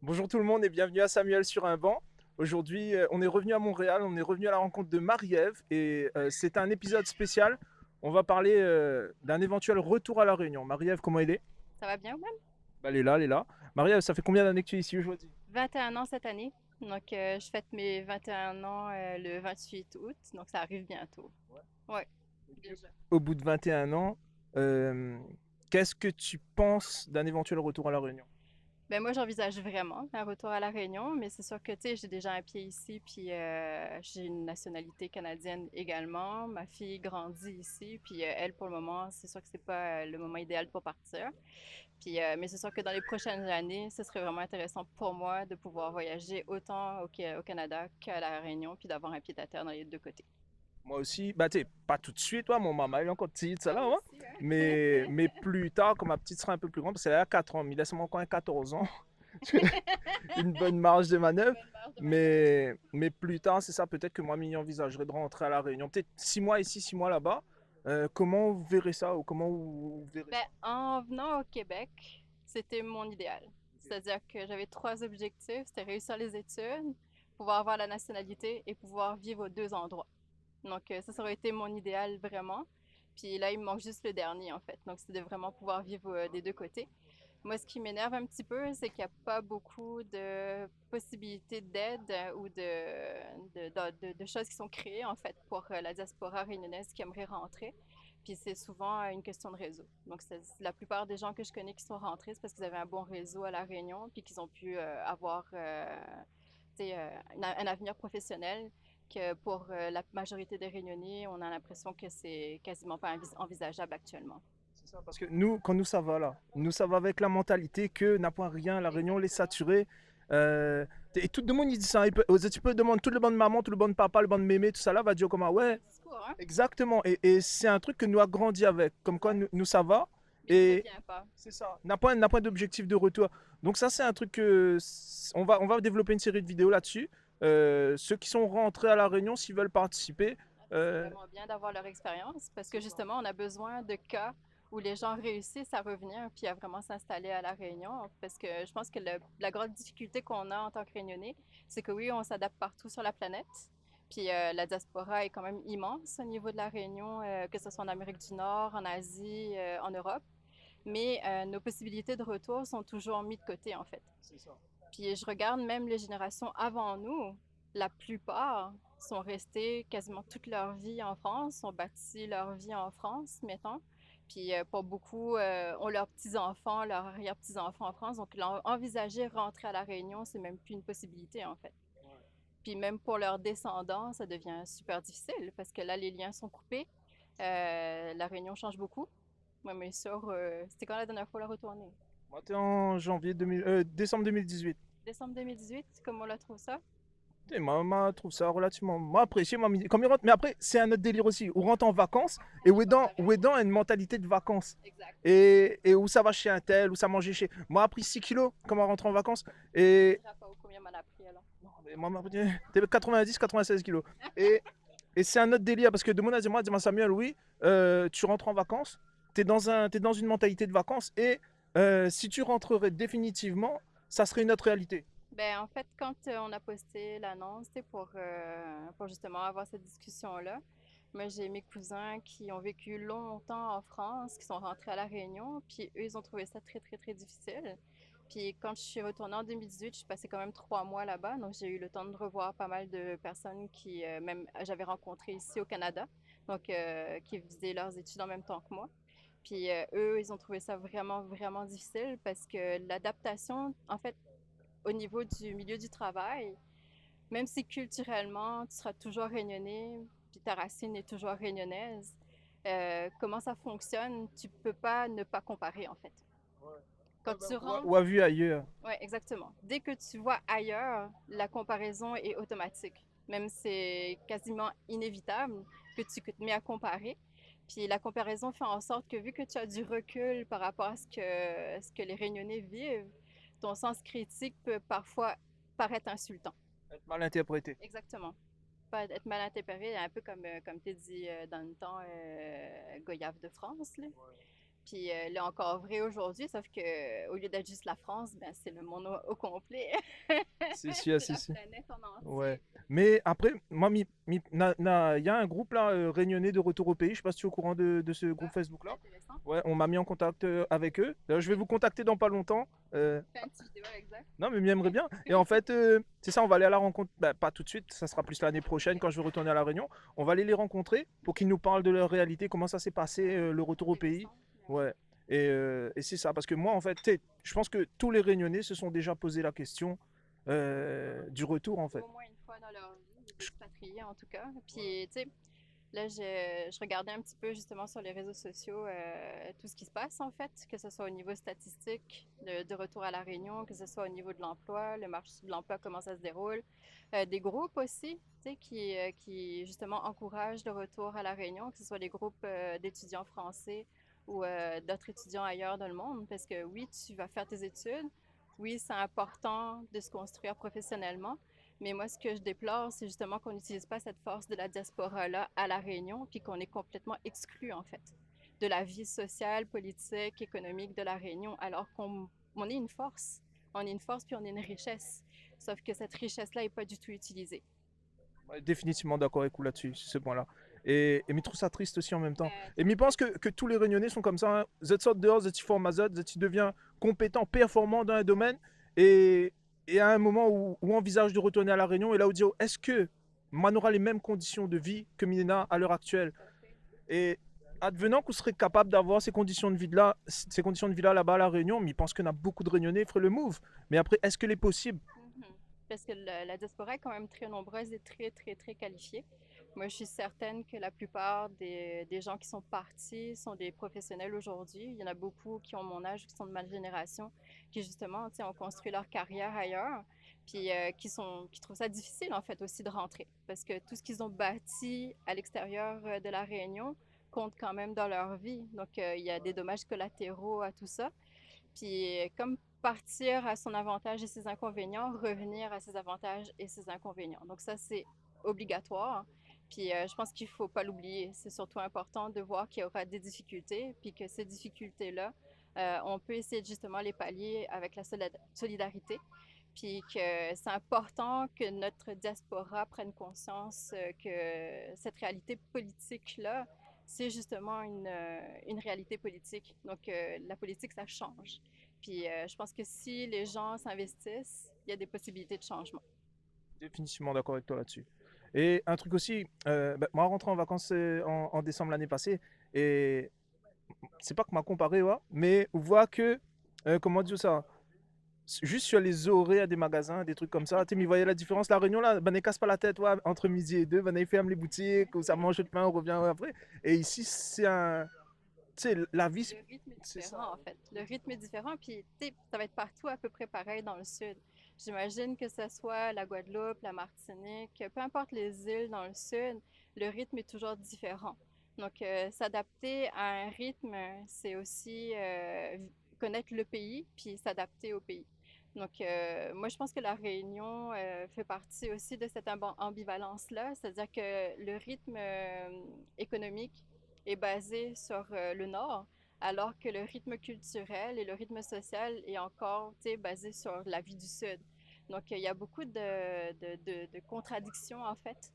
Bonjour tout le monde et bienvenue à Samuel sur un banc. Aujourd'hui, on est revenu à Montréal, on est revenu à la rencontre de Marie-Ève et c'est un épisode spécial. On va parler d'un éventuel retour à La Réunion. Marie-Ève, comment elle est? Ça va bien, même? Bah, elle est là, elle est là. Marie-Ève, ça fait combien d'années que tu es ici aujourd'hui? 21 ans cette année. Donc, je fête mes 21 ans le 28 août. Donc, ça arrive bientôt. Ouais, déjà. Au bout de 21 ans, euh, qu'est-ce que tu penses d'un éventuel retour à La Réunion? Ben moi, j'envisage vraiment un retour à La Réunion, mais c'est sûr que, tu sais, j'ai déjà un pied ici, puis j'ai une nationalité canadienne également. Ma fille grandit ici, puis elle, pour le moment, c'est sûr que c'est pas le moment idéal pour partir. Puis, mais c'est sûr que dans les prochaines années, ce serait vraiment intéressant pour moi de pouvoir voyager autant au Canada qu'à La Réunion, puis d'avoir un pied-à-terre dans les deux côtés. Moi aussi, bah tu sais, pas tout de suite, toi, mon maman elle est encore petite, ça Ah là, oui, hein. aussi, hein? Mais plus tard, quand ma petite sera un peu plus grande, parce qu'elle a 4 ans, mais laisse-moi encore un 14 ans. Une bonne marge de Une manœuvre. bonne marge de manœuvre. Mais plus tard, c'est ça, peut-être que moi, Mignon envisagerait de rentrer à La Réunion. Peut-être 6 mois ici, 6 mois là-bas. Comment vous verrez ça ou comment vous verrez Ben, ça? en venant au Québec, c'était mon idéal. C'est-à-dire que j'avais trois objectifs. C'était réussir les études, pouvoir avoir la nationalité et pouvoir vivre aux deux endroits. Donc, ça aurait été mon idéal vraiment. Puis là, il me manque juste le dernier, en fait. Donc, c'est de vraiment pouvoir vivre des deux côtés. Moi, ce qui m'énerve un petit peu, c'est qu'il n'y a pas beaucoup de possibilités d'aide ou de choses qui sont créées, en fait, pour la diaspora réunionnaise qui aimerait rentrer. Puis c'est souvent une question de réseau. Donc, la plupart des gens que je connais qui sont rentrés, c'est parce qu'ils avaient un bon réseau à La Réunion, puis qu'ils ont pu avoir un avenir professionnel que pour la majorité des Réunionnais, on a l'impression que c'est quasiment pas envisageable actuellement. C'est ça, parce que nous, quand nous, ça va là. Nous, ça va avec la mentalité que n'a pas rien, La Réunion, les Exactement. saturés. Euh, et tout le monde, il dit ça. Tu peux demander tout le bon maman, tout le bon papa, le bon mémé, tout ça là, va dire comment, Même ouais, discours, hein? exactement. Et c'est un truc que nous a grandi avec. Comme quoi, nous ça va. Mais qui ne Et vient pas. c'est ça. N'a pas d'objectif de retour. Donc ça, c'est un truc que on va développer une série de vidéos là-dessus. Ceux qui sont rentrés à la Réunion, s'ils veulent participer, Ça serait euh, vraiment bien d'avoir leur expérience parce que c'est ça. justement, on a besoin de cas où les gens réussissent à revenir puis à vraiment s'installer à La Réunion. Parce que je pense que la grande difficulté qu'on a en tant que Réunionnais, c'est que oui, on s'adapte partout sur la planète. Puis la diaspora est quand même immense au niveau de La Réunion, que ce soit en Amérique du Nord, en Asie, en Europe. Mais nos possibilités de retour sont toujours mises de côté, en fait. C'est ça. Puis je regarde même les générations avant nous, la plupart sont restés quasiment toute leur vie en France, ont bâti leur vie en France, mettons. Puis pas beaucoup ont leurs petits-enfants, leurs arrière-petits-enfants en France. Donc envisager rentrer à La Réunion, c'est même plus une possibilité en fait. Puis même pour leurs descendants, ça devient super difficile parce que là, les liens sont coupés. La Réunion change beaucoup. Moi, mes sœurs, c'était quand la dernière fois la retourner? Moi, t'es en décembre 2018. Décembre 2018, comment on la trouve ça? Et moi, trouve ça relativement. Moi, apprécié. Moi, comme il rentre. Mais après, c'est un autre délire aussi. On rentre en vacances et On change la Ouedan vie. a une mentalité de vacances. Exact. Et où ça va chez un tel, où ça mange chez. Moi, a pris 6 kilos quand on rentre en vacances. Tu me Et. diras pas combien m'en a pris alors. Non, mais moi, t'es 90, 96 kilos. Et, et c'est un autre délire parce que de mon avis, moi, dis-moi, Samuel, oui, tu rentres en vacances, t'es dans une mentalité de vacances et si tu rentrerais définitivement, ça serait une autre réalité. Ben, en fait, quand on a posté l'annonce, c'est pour justement avoir cette discussion-là, moi, j'ai mes cousins qui ont vécu longtemps en France, qui sont rentrés à La Réunion, puis eux, ils ont trouvé ça très, très, très difficile. Puis quand je suis retournée en 2018, je suis passée quand même 3 mois là-bas, donc j'ai eu le temps de revoir pas mal de personnes qui, même, j'avais rencontrées ici au Canada, donc qui faisaient leurs études en même temps que moi. Puis eux, ils ont trouvé ça vraiment, vraiment difficile parce que l'adaptation, en fait, au niveau du milieu du travail, même si culturellement, tu seras toujours réunionnais, puis ta racine est toujours réunionnaise, comment ça fonctionne, tu peux pas ne pas comparer, en fait. Quand tu rentres, Ou à vue ailleurs. ouais, exactement. Dès que tu vois ailleurs, la comparaison est automatique. Même c'est quasiment inévitable que tu te mets à comparer. Puis la comparaison fait en sorte que vu que tu as du recul par rapport à ce que les Réunionnais vivent, ton sens critique peut parfois paraître insultant. Être mal interprété. Exactement. Pas être mal interprété, un peu comme tu dit dans le temps, Goyave de France, là. Puis là encore vrai aujourd'hui, sauf que au lieu d'être juste la France, ben c'est le monde au complet. C'est sûr, C'est c'est la sûr. planète en Ouais. entier. Mais après, moi, il y a un groupe là, réunionnais de retour au pays. Je sais pas si tu es au courant de ce groupe Ah, Facebook là. intéressant. Ouais, on m'a mis en contact avec eux. D'ailleurs, je vais Ok. vous contacter dans pas longtemps. Fais une petite vidéo avec ça. Non, mais j'aimerais bien. Et en fait, c'est ça, on va aller à la rencontre. Bah, pas tout de suite, ça sera plus l'année prochaine quand je vais retourner à La Réunion. On va aller les rencontrer pour qu'ils nous parlent de leur réalité, comment ça s'est passé le retour au pays. Intéressant. Mais ouais. Ouais. Et c'est ça, parce que moi, en fait, je pense que tous les Réunionnais se sont déjà posé la question du retour, en fait. Au moins une fois dans leur vie, d'expatriés en tout cas. Puis, tu sais, là, je regardais un petit peu justement sur les réseaux sociaux tout ce qui se passe en fait, que ce soit au niveau statistique de retour à la Réunion, que ce soit au niveau de l'emploi, le marché de l'emploi, comment ça se déroule. Des groupes aussi, tu sais, qui justement encouragent le retour à la Réunion, que ce soit les groupes d'étudiants français ou d'autres étudiants ailleurs dans le monde. Parce que oui, tu vas faire tes études, oui, c'est important de se construire professionnellement, mais moi, ce que je déplore, c'est justement qu'on n'utilise pas cette force de la diaspora-là à La Réunion, puis qu'on est complètement exclu, en fait, de la vie sociale, politique, économique de La Réunion, alors qu'on est une force. On est une force, puis on est une richesse. Sauf que cette richesse-là n'est pas du tout utilisée. Ouais, définitivement d'accord avec vous là-dessus, sur ce point-là. Mais je trouve ça triste aussi en même temps. Ben, Et je pense que tous les Réunionnais sont comme ça. Hein. Vous sortent dehors, vous êtes forment à Z, vous devient compétent, performant dans un domaine. Et, et à un moment où on envisage de retourner à La Réunion, et là où dit, est-ce que man aura les mêmes conditions de vie que Milena à l'heure actuelle? Et advenant qu'on serait capable d'avoir ces conditions de vie là là-bas à La Réunion, mais je pense qu'on a beaucoup de Réunionnais qui feraient le move. Mais après, est-ce que c'est possible? mhm. Parce que la diaspora est quand même très nombreuse et très, très, très qualifiée. Moi, je suis certaine que la plupart des gens qui sont partis sont des professionnels aujourd'hui. Il y en a beaucoup qui ont mon âge, qui sont de ma génération, qui justement, tu sais, ont construit leur carrière ailleurs, puis qui trouvent ça difficile, en fait, aussi de rentrer. Parce que tout ce qu'ils ont bâti à l'extérieur de la Réunion compte quand même dans leur vie. Donc, il y a des dommages collatéraux à tout ça. Puis comme partir à son avantage et ses inconvénients, revenir à ses avantages et ses inconvénients. Donc ça, c'est obligatoire. Puis je pense qu'il ne faut pas l'oublier. C'est surtout important de voir qu'il y aura des difficultés, puis que ces difficultés-là, on peut essayer de justement les pallier avec la solidarité. Puis que c'est important que notre diaspora prenne conscience que cette réalité politique-là, c'est justement une réalité politique. Donc, la politique, ça change. Puis, je pense que si les gens s'investissent, il y a des possibilités de changement. Définitivement d'accord avec toi là-dessus. Et un truc aussi, moi rentré en vacances en décembre l'année passée, et c'est pas que m'a comparé, ouais, mais on voit que, comment dire ça, juste sur les horaires des magasins, des trucs comme ça, tu sais, mais voyez la différence, la Réunion là, ben ne casse pas la tête, ouais, entre midi et deux, ben ils ferment les boutiques, ou ça mange le pain, on revient après. Et ici, c'est un, tu sais, la vie, Le rythme est c'est ça. différent, en fait. Le rythme est différent, puis tu sais, ça va être partout à peu près pareil dans le sud. J'imagine que ce soit la Guadeloupe, la Martinique, peu importe les îles dans le sud, le rythme est toujours différent. Donc, s'adapter à un rythme, c'est aussi connaître le pays, puis s'adapter au pays. Donc, moi, je pense que la Réunion fait partie aussi de cette ambivalence-là, c'est-à-dire que le rythme économique est basé sur le nord, alors que le rythme culturel et le rythme social est encore basé sur la vie du sud. Donc, il y a beaucoup de contradictions, en fait,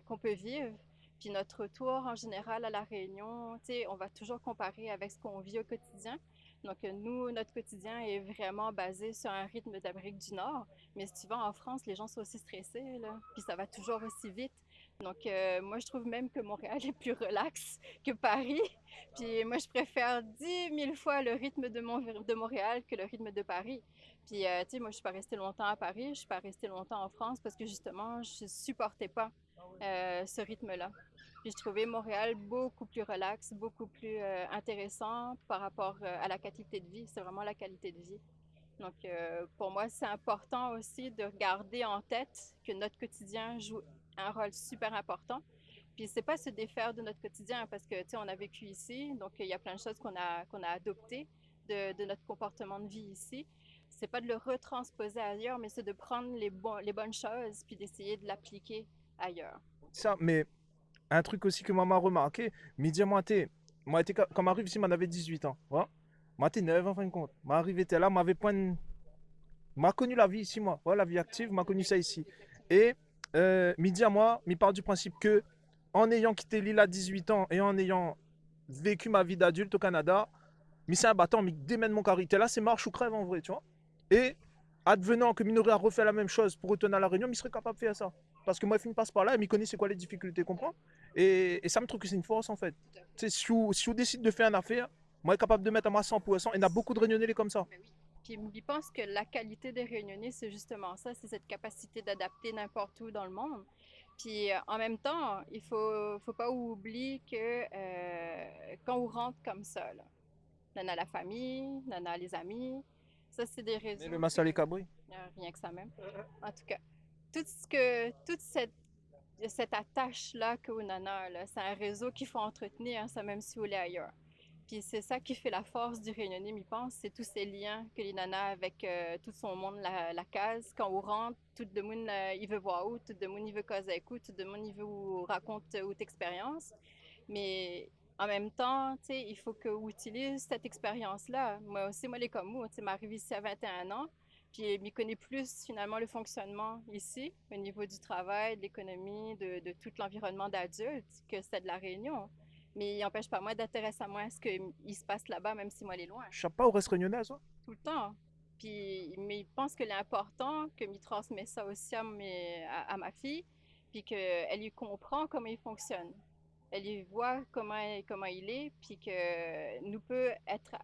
qu'on peut vivre. Puis notre retour en général à La Réunion, on va toujours comparer avec ce qu'on vit au quotidien. Donc, nous, notre quotidien est vraiment basé sur un rythme d'Amérique du Nord. Mais si tu vas en France, les gens sont aussi stressés, là. Puis ça va toujours aussi vite. Donc, moi, je trouve même que Montréal est plus relax que Paris. Puis moi, je préfère 10 000 fois le rythme de Montréal que le rythme de Paris. Puis, tu sais, moi, je suis pas restée longtemps à Paris, je suis pas restée longtemps en France parce que justement, je supportais pas ce rythme-là. Puis je trouvais Montréal beaucoup plus relax, beaucoup plus intéressant par rapport à la qualité de vie. C'est vraiment la qualité de vie. Donc, pour moi, c'est important aussi de garder en tête que notre quotidien joue un rôle super important. Puis, c'est pas se défaire de notre quotidien parce que, tu sais, on a vécu ici, donc il y a plein de choses qu'on a adoptées de notre comportement de vie ici. C'est pas de le retransposer ailleurs, mais c'est de prendre les bonnes choses puis d'essayer de l'appliquer ailleurs. Ça, mais un truc aussi que maman a remarqué, mais dis-moi, Moi, quand m'arrive ici, m'en avait 18 ans. Voilà. Moi, t'es 9 en fin de compte. M'arrive, t'es là, m'avait point m'a connu la vie ici, moi. Voilà, la vie active, m'a connu ça ici. Et midi à moi, m'y part du principe que, en ayant quitté l'île à 18 ans et en ayant vécu ma vie d'adulte au Canada, mais c'est un battant, mais démène mon caractère. Là, c'est marche ou crève en vrai, tu vois. Et advenant que Minoret a refait la même chose pour retourner à La Réunion, il serait capable de faire ça. Parce que moi, il passe par là, et il connaît c'est quoi les difficultés, comprends? Et ça me trouve que c'est une force en fait. Tu sais, si on décide de faire une affaire, moi, je suis capable de mettre à moi 100%. Et il y en a beaucoup de Réunionnais comme ça. Ben oui. Puis je pense que la qualité des Réunionnais, c'est justement ça, c'est cette capacité d'adapter n'importe où dans le monde. Puis en même temps, faut pas oublier que quand on rentre comme ça, là, on a la famille, on a les amis, ça c'est des Mais le réseaux que, Massali Cabri. rien que ça même. En tout cas, toute cette attache-là qu'on en a, là, c'est un réseau qu'il faut entretenir, hein, ça même si on est ailleurs. Puis c'est ça qui fait la force du Réunionnais, m'y pense, c'est tous ces liens que les nanas avec tout son monde, la case. Quand on rentre, tout le monde, il veut voir où, tout le monde, il veut causer avec où, tout le monde, il veut ou raconte toute expérience. Mais en même temps, tu sais, il faut qu'on utilise cette expérience-là. Moi aussi, moi, les comme moi, tu sais, m'arrive ici à 21 ans, puis je m'y connais plus finalement le fonctionnement ici, au niveau du travail, de l'économie, de tout l'environnement d'adulte, que c'est de la Réunion. Mais il n'empêche pas moi d'intéresser à moi à ce qu'il se passe là-bas, même si moi, elle est loin, Je sais pas où reste Réunionnais, ça. tout le temps. Puis, mais je pense que l'important, que m'y transmet ça aussi à ma fille, puis qu'elle y comprend comment il fonctionne. Elle y voit comment il est, puis que nous peut être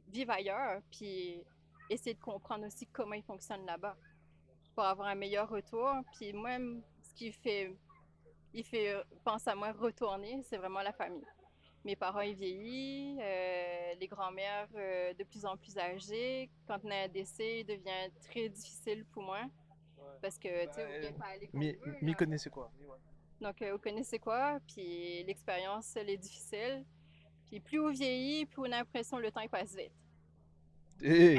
vivre ailleurs, puis essayer de comprendre aussi comment il fonctionne là-bas pour avoir un meilleur retour. Puis moi, ce il fait pense à moi retourner, c'est vraiment la famille. Mes parents, ils vieillissent, les grands-mères de plus en plus âgées. Quand on a un décès, il devient très difficile pour moi parce que, tu sais, on ne vient pas aller comme on veut, M'y là. connaissez quoi? Donc, vous connaissez quoi? Puis l'expérience, elle est difficile. Puis plus on vieillit, plus on a l'impression que le temps il passe vite. Hé,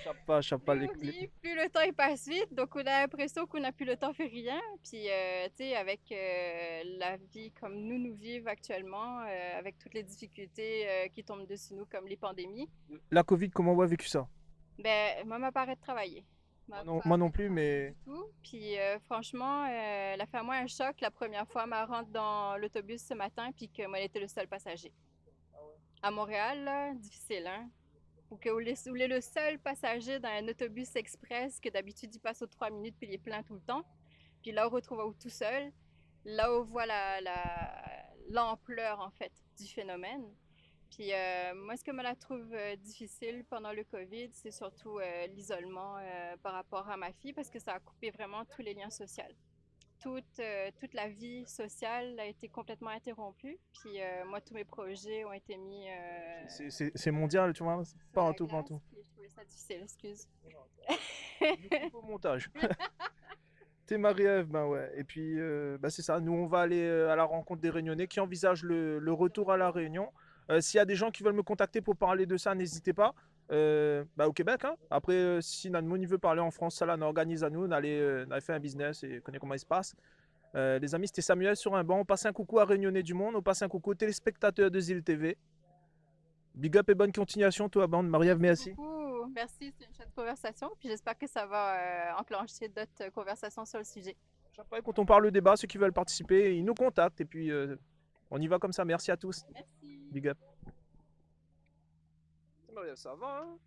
je sais pas Plus on vieillit, plus le temps il passe vite. Donc, on a l'impression qu'on n'a plus le temps de faire rien. Puis, tu sais, avec la vie comme nous vivons actuellement, avec toutes les difficultés qui tombent dessus nous, comme les pandémies, la Covid, comment on a vécu ça? ben, moi, m'apparaît de travailler. M'a pas Moi non arrêté de plus, travailler mais du tout. Puis franchement, elle a fait à moi un choc la première fois. Elle rentre dans l'autobus ce matin, puis que moi, elle était le seul passager. À Montréal, là, difficile, hein? Ou que vous êtes le seul passager dans un autobus express que d'habitude il passe aux 3 minutes puis il est plein tout le temps. Puis là, on retrouve tout seul. Là, on voit l'ampleur en fait du phénomène. Puis moi, ce que je la trouve difficile pendant le COVID, c'est surtout l'isolement par rapport à ma fille parce que ça a coupé vraiment tous les liens sociaux. Toute la vie sociale a été complètement interrompue. Puis moi, tous mes projets ont été mis c'est mondial, tu vois. sur la Partout, glace. partout. Puis je trouvais ça difficile, excuse. Du coup, au montage. T'es Marie-Ève, ben ouais. Et puis, bah c'est ça. Nous, on va aller à la rencontre des Réunionnais qui envisagent le retour à la Réunion. S'il y a des gens qui veulent me contacter pour parler de ça, n'hésitez pas. Bah, au Québec, hein. Après, si Nanmoun veut parler en France, ça là, on organise à nous, on allait fait un business et connaît comment il se passe. Les amis, c'était Samuel sur un banc. On passe un coucou à Réunionnais du Monde, on passe un coucou aux téléspectateurs de Zil TV. Big up et bonne continuation, toi, bande. Marie-Ève, Merci merci. beaucoup. Merci, c'est une chouette conversation. Puis j'espère que ça va enclencher d'autres conversations sur le sujet. Après, quand on parle le débat, ceux qui veulent participer, ils nous contactent et puis on y va comme ça. Merci à tous. Merci. Big up. Marie-Ève, ça va, hein?